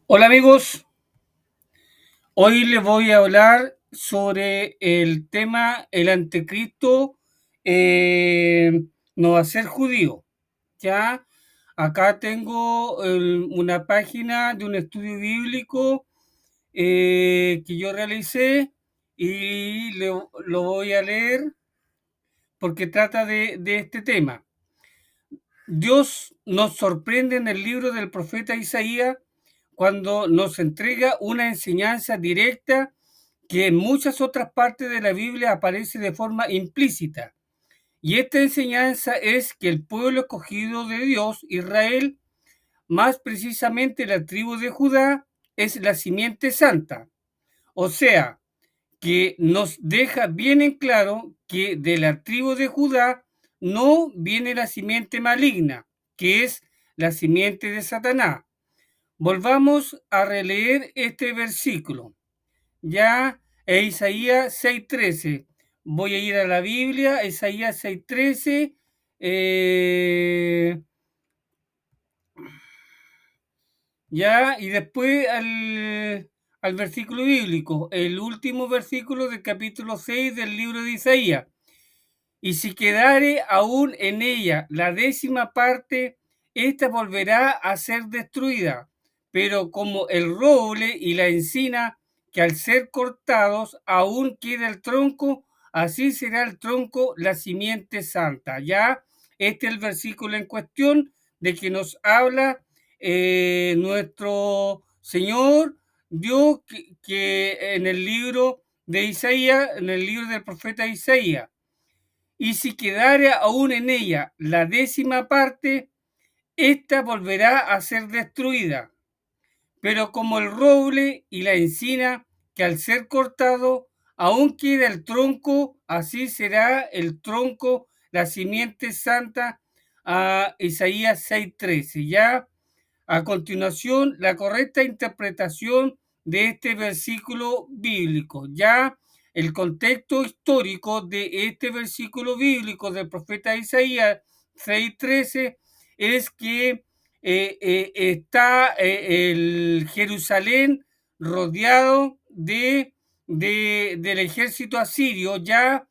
Hola amigos, hoy les voy a hablar sobre el tema el anticristo no va a ser judío. Ya, acá tengo una página de un estudio bíblico que yo realicé y lo voy a leer porque trata de este tema. Dios nos sorprende en el libro del profeta Isaías cuando nos entrega una enseñanza directa que en muchas otras partes de la Biblia aparece de forma implícita. Y esta enseñanza es que el pueblo escogido de Dios, Israel, más precisamente la tribu de Judá, es la simiente santa. O sea, que nos deja bien en claro que de la tribu de Judá no viene la simiente maligna, que es la simiente de Satanás. Volvamos a releer este versículo. Ya Isaías 6:13. Voy a ir a la Biblia, Isaías 6:13. Ya, y después al versículo bíblico, el último versículo del capítulo 6 del libro de Isaías. Y si quedare aún en ella la décima parte, ésta volverá a ser destruida. Pero como el roble y la encina, que al ser cortados aún queda el tronco, así será el tronco la simiente santa. Ya, este es el versículo en cuestión de que nos habla nuestro Señor Dios que en el libro de Isaías, en el libro del profeta Isaías. Y si quedare aún en ella la décima parte, ésta volverá a ser destruida. Pero como el roble y la encina, que al ser cortado aún queda el tronco, así será el tronco, la simiente santa, a Isaías 6:13. Ya a continuación, la correcta interpretación de este versículo bíblico. Ya el contexto histórico de este versículo bíblico del profeta Isaías 6:13 es que está el Jerusalén rodeado del ejército asirio, ya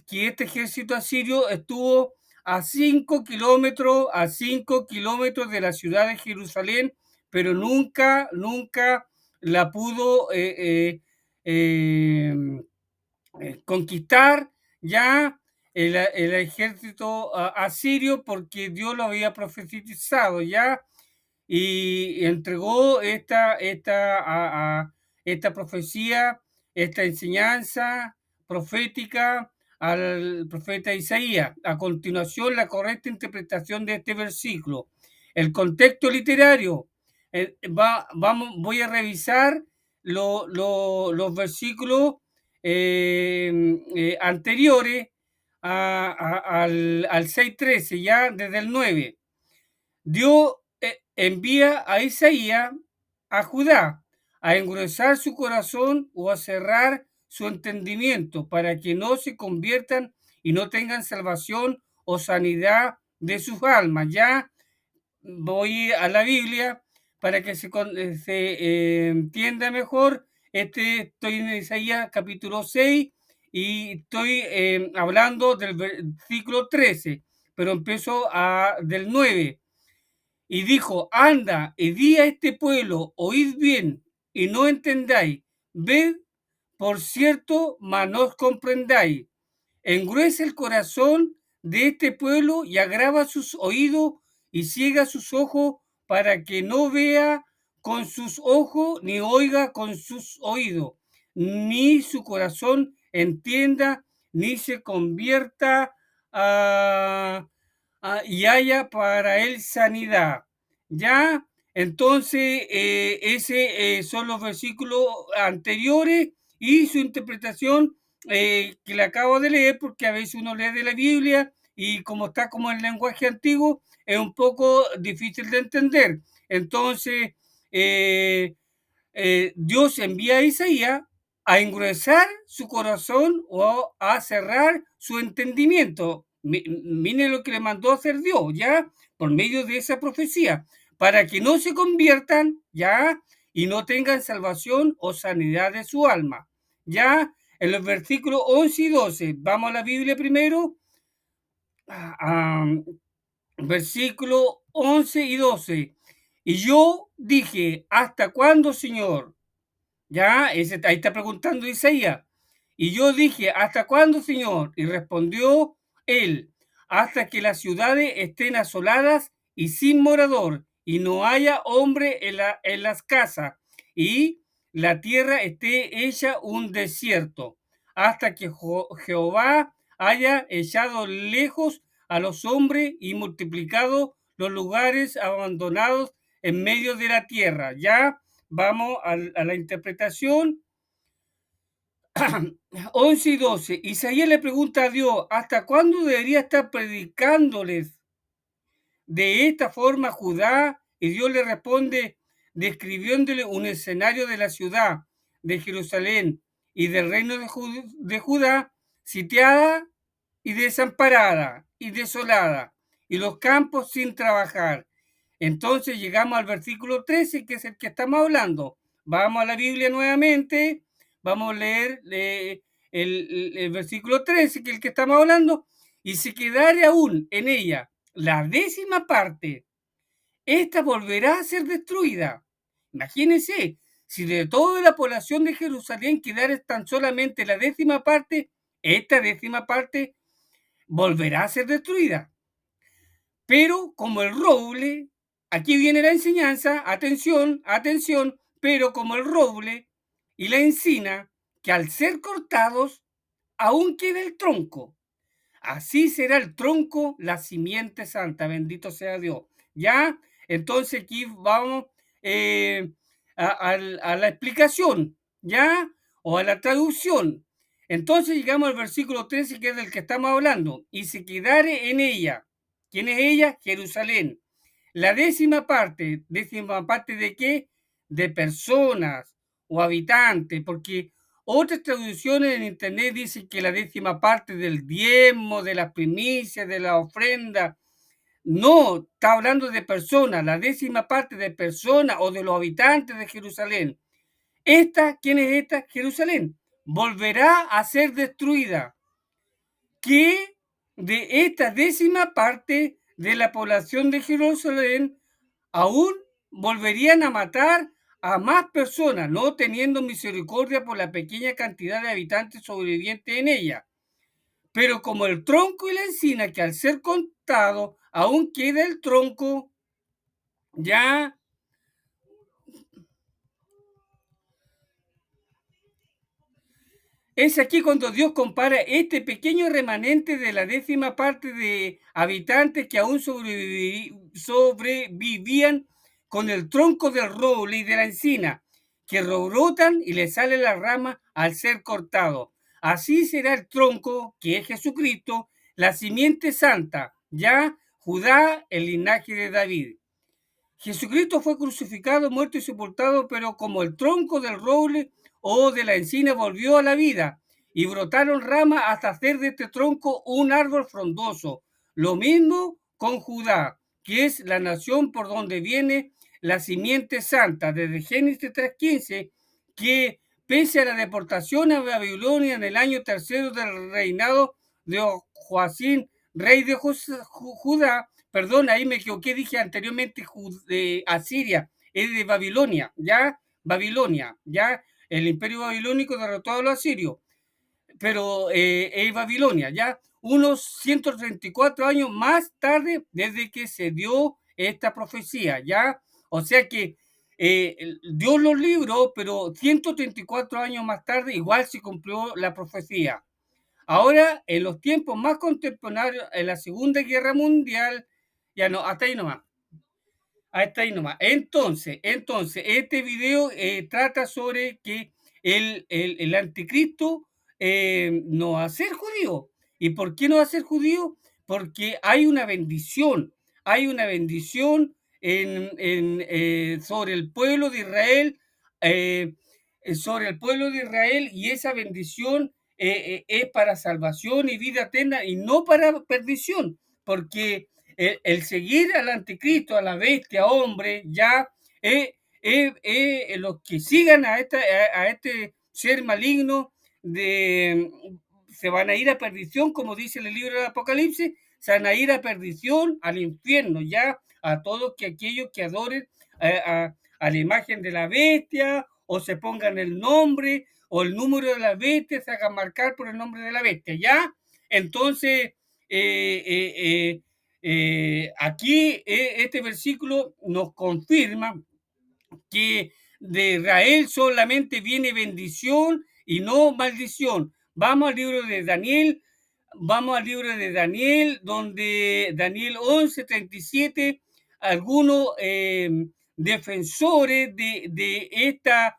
que este ejército asirio estuvo a 5 kilómetros de la ciudad de Jerusalén, pero nunca la pudo conquistar ya el ejército asirio porque Dios lo había profetizado ya y entregó esta profecía, esta enseñanza profética al profeta Isaías. A continuación, la correcta interpretación de este versículo. El contexto literario. Voy a revisar los versículos anteriores al 6:13, ya desde el 9. Dios envía a Isaías a Judá a engrosar su corazón o a cerrar su entendimiento para que no se conviertan y no tengan salvación o sanidad de sus almas. Ya voy a la Biblia para que se entienda mejor. Estoy en Isaías capítulo 6 y estoy hablando del versículo 13, pero empiezo del 9. Y dijo, anda y di a este pueblo, oíd bien y no entendáis, ved por cierto, mas no os comprendáis. Engruesa el corazón de este pueblo y agrava sus oídos y ciega sus ojos para que no vea con sus ojos ni oiga con sus oídos, ni su corazón entienda, ni se convierta y haya para él sanidad. ¿Ya? Entonces, ese son los versículos anteriores y su interpretación que le acabo de leer, porque a veces uno lee de la Biblia y como está como el lenguaje antiguo, es un poco difícil de entender. Entonces, Dios envía a Isaías a engruesar su corazón o a cerrar su entendimiento. Mire lo que le mandó a hacer Dios, ¿ya? Por medio de esa profecía, para que no se conviertan, ¿ya? y no tengan salvación o sanidad de su alma. Ya en los versículos 11 y 12, vamos a la Biblia primero, versículo 11 y 12. Y yo dije, ¿hasta cuándo, Señor? Ya, ahí está preguntando Isaías. Y yo dije, ¿hasta cuándo, Señor? Y respondió él, hasta que las ciudades estén asoladas y sin morador, y no haya hombre en las casas, y la tierra esté hecha un desierto, hasta que Jehová haya echado lejos a los hombres y multiplicado los lugares abandonados en medio de la tierra. Ya vamos a la interpretación. 11 y 12. Isaías le pregunta a Dios, ¿hasta cuándo debería estar predicándoles de esta forma a Judá? Y Dios le responde describiéndole un escenario de la ciudad de Jerusalén y del reino de Judá sitiada y desamparada y desolada, y los campos sin trabajar. Entonces llegamos al versículo 13, que es el que estamos hablando. Vamos a la Biblia nuevamente, vamos a leer el versículo 13, que es el que estamos hablando, y si quedare aún en ella la décima parte, esta volverá a ser destruida. Imagínense, si de toda la población de Jerusalén quedara tan solamente la décima parte, esta décima parte volverá a ser destruida. Pero como el roble, aquí viene la enseñanza, atención, atención, pero como el roble y la encina, que al ser cortados, aún queda el tronco. Así será el tronco, la simiente santa, bendito sea Dios. ¿Ya? Entonces aquí vamos a la explicación, ¿ya? O a la traducción. Entonces llegamos al versículo 13, que es del que estamos hablando. Y se quedare en ella. ¿Quién es ella? Jerusalén. La décima parte ¿de qué? De personas o habitantes, porque otras traducciones en internet dicen que la décima parte del diezmo, de las primicias, de la ofrenda. No, está hablando de personas, la décima parte de personas o de los habitantes de Jerusalén. ¿Quién es esta? Jerusalén. Volverá a ser destruida. Que de esta décima parte de la población de Jerusalén aún volverían a matar a más personas, no teniendo misericordia por la pequeña cantidad de habitantes sobrevivientes en ella. Pero como el tronco y la encina, que al ser contado aún queda el tronco, ya es aquí cuando Dios compara este pequeño remanente de la décima parte de habitantes que aún sobrevivían con el tronco del roble y de la encina, que rebrotan y le sale la rama al ser cortado. Así será el tronco, que es Jesucristo, la simiente santa, ya Judá, el linaje de David. Jesucristo fue crucificado, muerto y sepultado, pero como el tronco del roble o de la encina volvió a la vida y brotaron ramas hasta hacer de este tronco un árbol frondoso. Lo mismo con Judá, que es la nación por donde viene la simiente santa, desde Génesis 3:15, que pese a la deportación a Babilonia en el año tercero del reinado de Joacín, rey de Judá, perdón, ahí me equivoqué, dije anteriormente Asiria, es de Babilonia, ya, el imperio babilónico derrotó a los asirios, pero es Babilonia, ya, unos 134 años más tarde desde que se dio esta profecía, ya, o sea que dio los libros, pero 134 años más tarde igual se cumplió la profecía. Ahora, en los tiempos más contemporáneos, en la Segunda Guerra Mundial, ya no, hasta ahí nomás. Hasta ahí nomás. Entonces, este video trata sobre que el anticristo no va a ser judío. ¿Y por qué no va a ser judío? Porque hay una bendición sobre el pueblo de Israel, eh, sobre el pueblo de Israel, y esa bendición es para salvación y vida eterna y no para perdición, porque el seguir al anticristo, a la bestia, hombre, ya los que sigan a este ser maligno se van a ir a perdición, como dice el libro del Apocalipsis, se van a ir a perdición, al infierno, ya a todos aquellos que adoren a la imagen de la bestia, o se pongan el nombre o el número de la bestia, se hagan marcar por el nombre de la bestia, ¿ya? Entonces, aquí este versículo nos confirma que de Israel solamente viene bendición y no maldición. Vamos al libro de Daniel, donde Daniel 11:37, algunos defensores de esta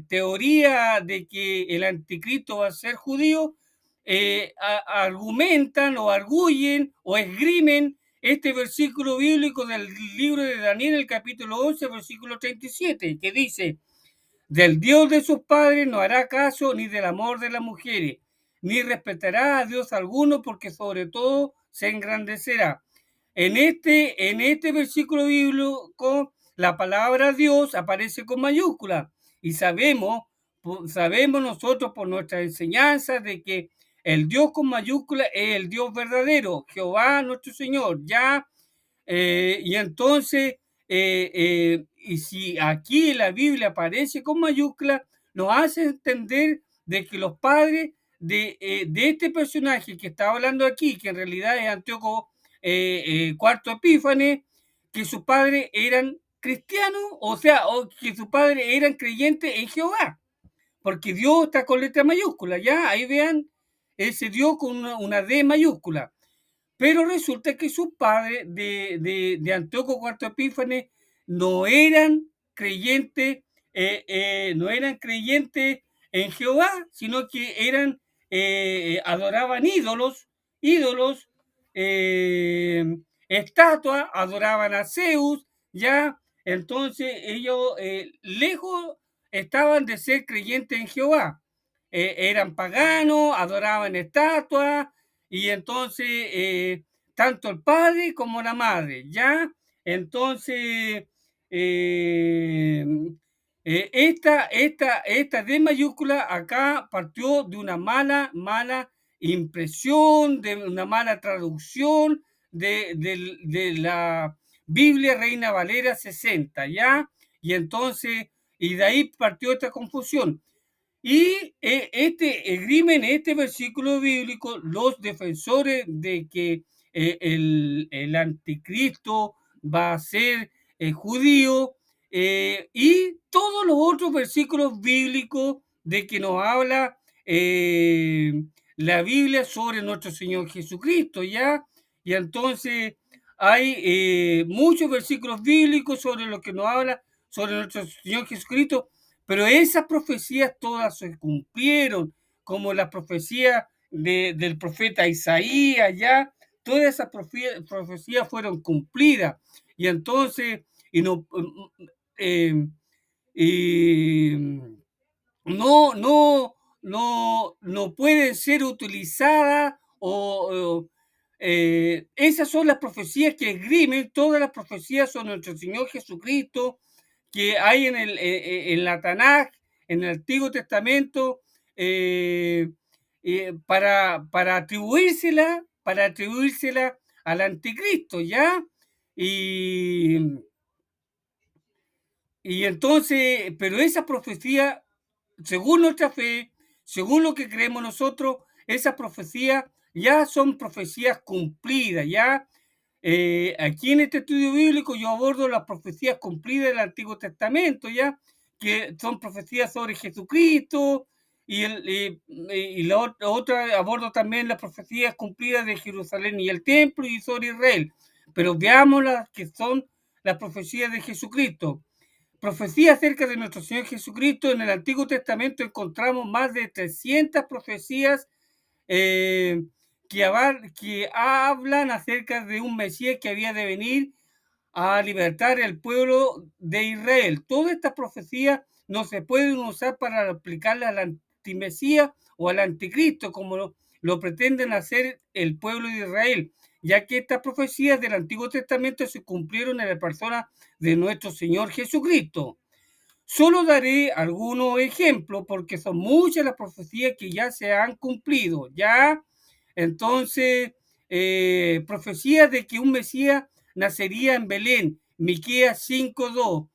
teoría de que el anticristo va a ser judío, argumentan o arguyen o esgrimen este versículo bíblico del libro de Daniel, el capítulo 11, versículo 37, que dice: del Dios de sus padres no hará caso, ni del amor de las mujeres, ni respetará a Dios alguno, porque sobre todo se engrandecerá. En este versículo bíblico, la palabra Dios aparece con mayúscula, y sabemos nosotros por nuestra enseñanza de que el Dios con mayúscula es el Dios verdadero, Jehová nuestro Señor, ya. Y entonces, y si aquí la Biblia aparece con mayúscula, nos hace entender de que los padres de este personaje que está hablando aquí, que en realidad es Antíoco cuarto Epífanes, que sus padres eran cristianos, o sea, o que sus padres eran creyentes en Jehová, porque Dios está con letra mayúscula, ya, ahí vean, ese Dios con una D mayúscula. Pero resulta que sus padres de Antíoco Cuarto Epífanes no eran creyentes, no eran creyentes en Jehová, sino que adoraban ídolos, estatuas, adoraban a Zeus, ya. Entonces ellos lejos estaban de ser creyentes en Jehová. Eran paganos, adoraban estatuas, y entonces tanto el padre como la madre, ¿ya? Entonces, eh, esta D mayúscula acá partió de una mala impresión, de una mala traducción de la Biblia Reina Valera 60, ¿ya? Y entonces, y de ahí partió esta confusión. Y este versículo bíblico, los defensores de que el anticristo va a ser judío, y todos los otros versículos bíblicos de que nos habla la Biblia sobre nuestro Señor Jesucristo, ¿ya? Y entonces hay muchos versículos bíblicos sobre lo que nos habla sobre nuestro Señor Jesucristo, pero esas profecías todas se cumplieron, como la profecía del profeta Isaías, ya, todas esas profecías fueron cumplidas. Y entonces, y no, eh, y no pueden ser utilizadas esas son las profecías que esgrimen, todas las profecías son nuestro Señor Jesucristo, que hay en la Tanaj, en el Antiguo Testamento, para atribuírsela al anticristo, ¿ya? Y, y entonces, pero esa profecía, según nuestra fe, según lo que creemos nosotros, esas profecías ya son profecías cumplidas, ya. Aquí en este estudio bíblico yo abordo las profecías cumplidas del Antiguo Testamento, ya, que son profecías sobre Jesucristo, y la otra abordo también las profecías cumplidas de Jerusalén y el templo y sobre Israel. Pero veamos las que son las profecías de Jesucristo. Profecía acerca de nuestro Señor Jesucristo. En el Antiguo Testamento encontramos más de 300 profecías eh, que hablan acerca de un Mesías que había de venir a libertar el pueblo de Israel. Todas estas profecías no se pueden usar para aplicarle al antimesías o al anticristo, como lo pretenden hacer el pueblo de Israel, ya que estas profecías del Antiguo Testamento se cumplieron en la persona de nuestro Señor Jesucristo. Solo daré algunos ejemplos porque son muchas las profecías que ya se han cumplido, ¿ya? Entonces, profecías de que un Mesías nacería en Belén, Miqueas 5:2,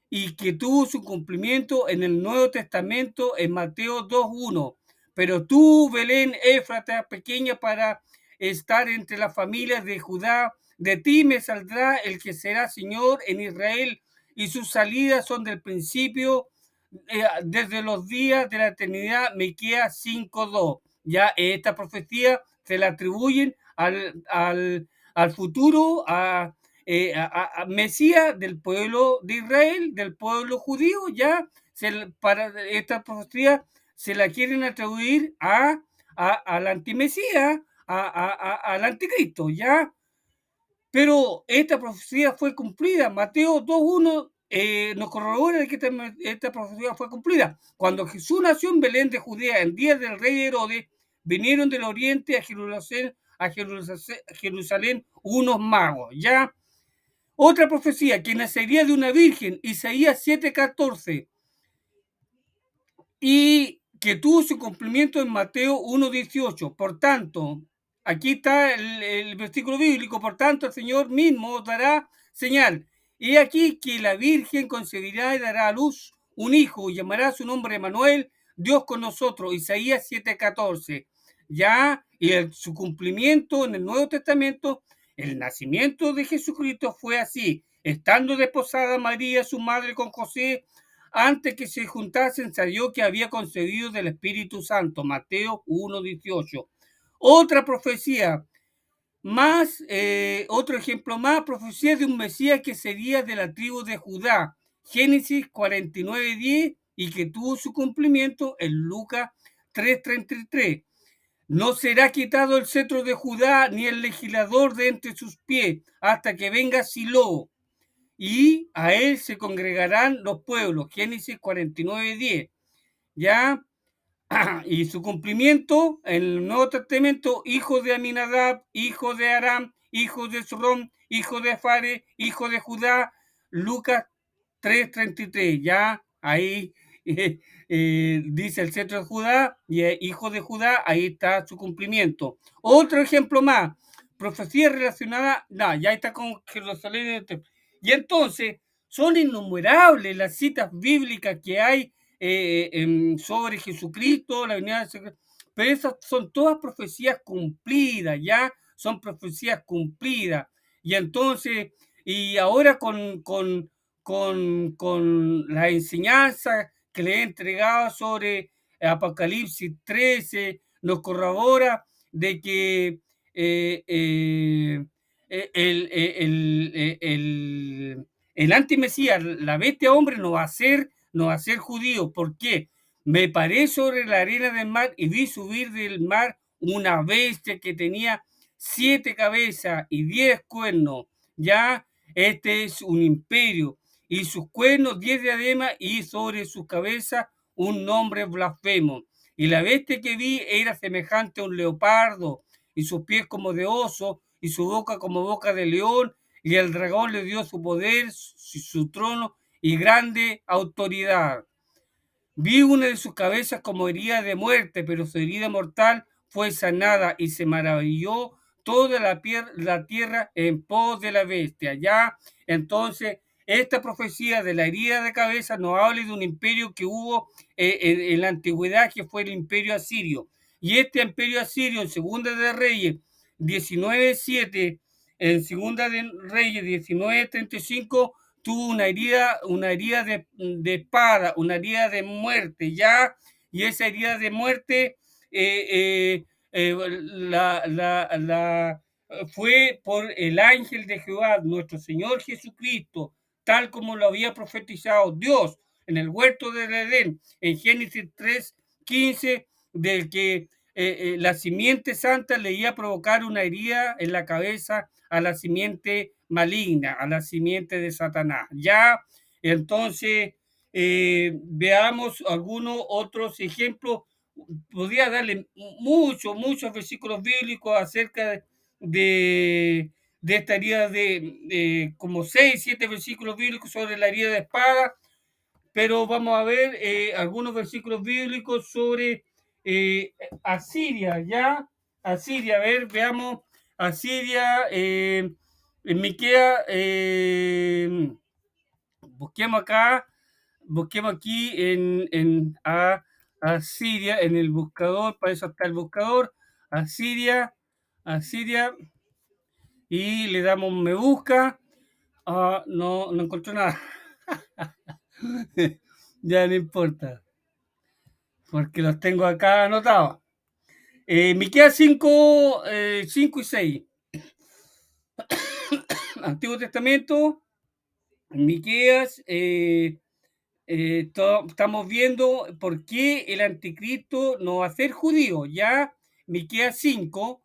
y que tuvo su cumplimiento en el Nuevo Testamento en Mateo 2:1. Pero tú, Belén Éfrata, pequeña para estar entre las familias de Judá, de ti me saldrá el que será Señor en Israel, y sus salidas son del principio, desde los días de la eternidad. Miqueas 5:2. Ya esta profecía se la atribuyen al futuro, a Mesías del pueblo de Israel, del pueblo judío. Ya para esta profecía se la quieren atribuir al antimesías, al anticristo, ya. Pero esta profecía fue cumplida. Mateo 2:1 nos corrobora que esta profecía fue cumplida. Cuando Jesús nació en Belén de Judea, en días del rey Herodes, vinieron del oriente a Jerusalén unos magos, ¿ya? Otra profecía, que nacería de una virgen, Isaías 7:14, y que tuvo su cumplimiento en Mateo 1:18. Por tanto, aquí está el versículo bíblico, por tanto el Señor mismo os dará señal. Y aquí que la Virgen concebirá y dará a luz un hijo y llamará su nombre Emmanuel, Dios con nosotros, Isaías 7:14. Ya, y su cumplimiento en el Nuevo Testamento, el nacimiento de Jesucristo fue así. Estando desposada María, su madre, con José, antes que se juntasen, salió que había concebido del Espíritu Santo. Mateo 1:18. Otra profecía más, otro ejemplo más, profecía de un Mesías que sería de la tribu de Judá. Génesis 49:10, y que tuvo su cumplimiento en Lucas 3:33. No será quitado el cetro de Judá, ni el legislador de entre sus pies, hasta que venga Silo, y a él se congregarán los pueblos. Génesis 49:10. ¿Ya? Y su cumplimiento en el Nuevo Testamento: hijo de Aminadab, hijo de Aram, hijo de Srom, hijo de Fare, hijo de Judá. Lucas 3:33. Ya ahí dice el cetro de Judá y hijo de Judá, ahí está su cumplimiento. Otro ejemplo más, profecía relacionada, no, ya está con Jerusalén. Y entonces son innumerables las citas bíblicas que hay sobre Jesucristo, la venida de Jesucristo, pero esas son todas profecías cumplidas, ya son profecías cumplidas. Y entonces, y ahora con la enseñanza que le he entregado sobre Apocalipsis 13, nos corrobora de que el antimesías, la bestia hombre, no va a ser judío. ¿Por qué? Me paré sobre la arena del mar y vi subir del mar una bestia que tenía 7 cabezas y 10 cuernos. Ya, este es un imperio, y sus cuernos 10 diademas, y sobre sus cabezas un nombre blasfemo. Y la bestia que vi era semejante a un leopardo, y sus pies como de oso, y su boca como boca de león, y el dragón le dio su poder, su trono y grande autoridad. Vi una de sus cabezas como herida de muerte, pero su herida mortal fue sanada, y se maravilló toda la tierra en pos de la bestia. Ya, entonces, esta profecía de la herida de cabeza nos habla de un imperio que hubo en la antigüedad, que fue el imperio asirio. Y este imperio asirio, en Segunda de Reyes 19:7, en Segunda de Reyes 19:35, tuvo una herida de espada, una herida de muerte, ya, y esa herida de muerte fue por el ángel de Jehová, nuestro Señor Jesucristo, tal como lo había profetizado Dios en el huerto del Edén, en Génesis 3:15, del que la simiente santa le iba a provocar una herida en la cabeza a la simiente maligna, a la simiente de Satanás. Ya, entonces, veamos algunos otros ejemplos. Podría darle muchos versículos bíblicos acerca de esta herida de como 6, 7 versículos bíblicos sobre la herida de espada, pero vamos a ver algunos versículos bíblicos sobre Asiria, ¿ya? Asiria, a ver, veamos Asiria, en Miquea, busquemos acá, busquemos aquí Asiria, en el buscador, para eso está el buscador, Asiria, Asiria, y le damos me busca. No, no encontró nada. Ya no importa, porque los tengo acá anotados. Miqueas 5, 5 y 6. Antiguo Testamento, Miqueas, estamos viendo por qué el anticristo no va a ser judío. Ya, Miqueas 5,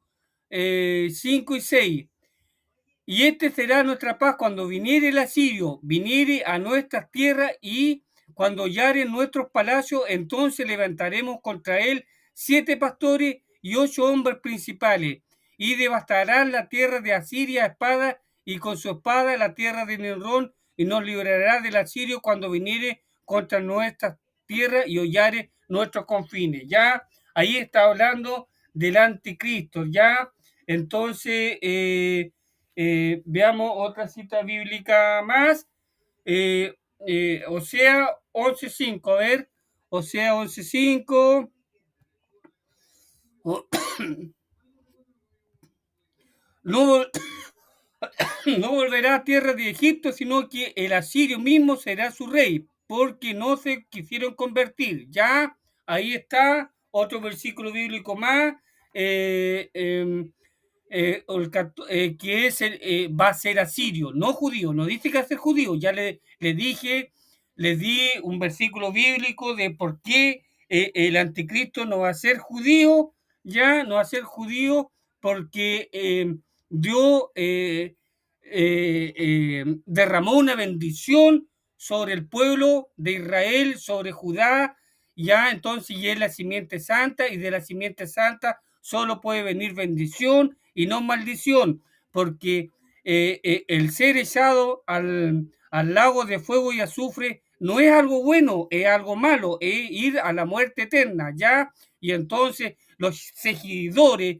5 y 6. Y este será nuestra paz cuando viniere el asirio, viniere a nuestras tierras y cuando hollare en nuestros palacios, entonces levantaremos contra él 7 pastores y 8 hombres principales, y devastarán la tierra de Asiria a espada, y con su espada la tierra de Nimrón, y nos librará del asirio cuando viniere contra nuestras tierras y hollare nuestros confines. Ya, ahí está hablando del anticristo, ya. Entonces, veamos otra cita bíblica más. Osea 11.5, a ver, Osea 11.5. No, no volverá a tierra de Egipto, sino que el asirio mismo será su rey, porque no se quisieron convertir. Ya, ahí está, otro versículo bíblico más. Eh, eh, que es va a ser asirio, no judío, no dice que va a ser judío, ya le dije, les di un versículo bíblico de por qué el anticristo no va a ser judío, ya no va a ser judío porque Dios derramó una bendición sobre el pueblo de Israel, sobre Judá, ya entonces y es la simiente santa y de la simiente santa solo puede venir bendición y no maldición, porque el ser echado al lago de fuego y azufre no es algo bueno, es algo malo, es ir a la muerte eterna, ¿ya? Y entonces los seguidores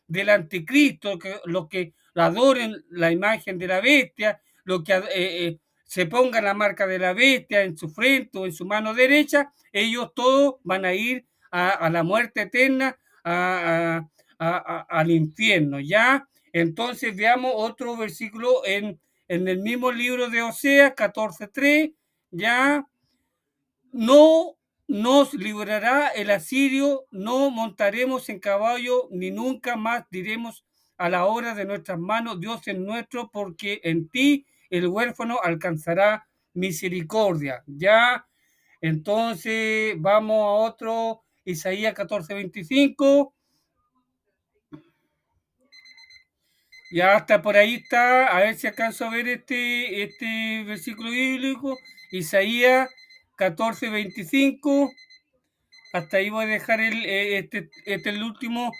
del anticristo, los que adoren la imagen de la bestia, los que se pongan la marca de la bestia en su frente o en su mano derecha, ellos todos van a ir a la muerte eterna, al infierno, ¿ya? Entonces veamos otro versículo en el mismo libro de Oseas 14.3, ¿ya? No nos librará el asirio, no montaremos en caballo, ni nunca más diremos a la hora de nuestras manos, Dios es nuestro, porque en ti el huérfano alcanzará misericordia, ¿ya? Entonces vamos a otro, Isaías 14:25. Ya hasta por ahí está, a ver si alcanzo a ver este versículo bíblico, Isaías 14:25. Hasta ahí voy a dejar el último.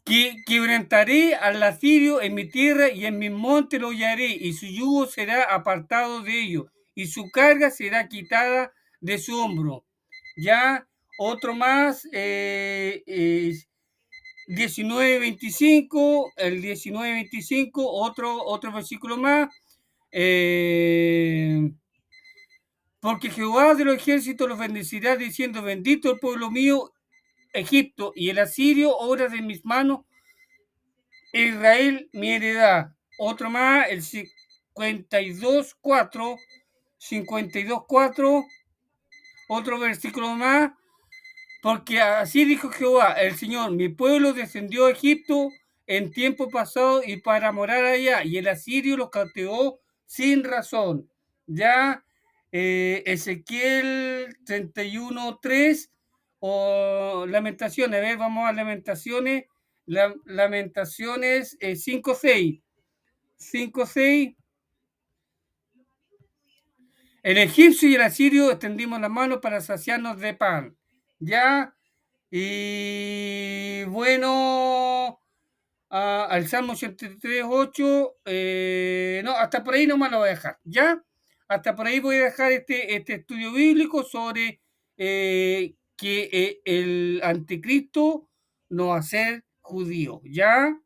Que quebrantaré al asirio en mi tierra y en mi monte lo hallaré, y su yugo será apartado de ellos, y su carga será quitada de su hombro. Ya, otro más, 19:25, el 19:25, otro versículo más. Porque Jehová de los ejércitos los bendecirá diciendo, bendito el pueblo mío, Egipto, y el asirio, obra de mis manos, Israel, mi heredad. Otro más, el 52:4, 52:4, otro versículo más, porque así dijo Jehová, el Señor, mi pueblo descendió a Egipto en tiempo pasado y para morar allá, y el asirio los cautivó sin razón. Ya, Ezequiel 31:3 o Lamentaciones, a ver, vamos a Lamentaciones, Lamentaciones 5:6. 5:6. El egipcio y el asirio extendimos las manos para saciarnos de pan. Ya, Y bueno, al Salmo 83:8, no, hasta por ahí nomás lo voy a dejar, ¿ya? Hasta por ahí voy a dejar este estudio bíblico sobre que el anticristo no va a ser judío, ¿ya?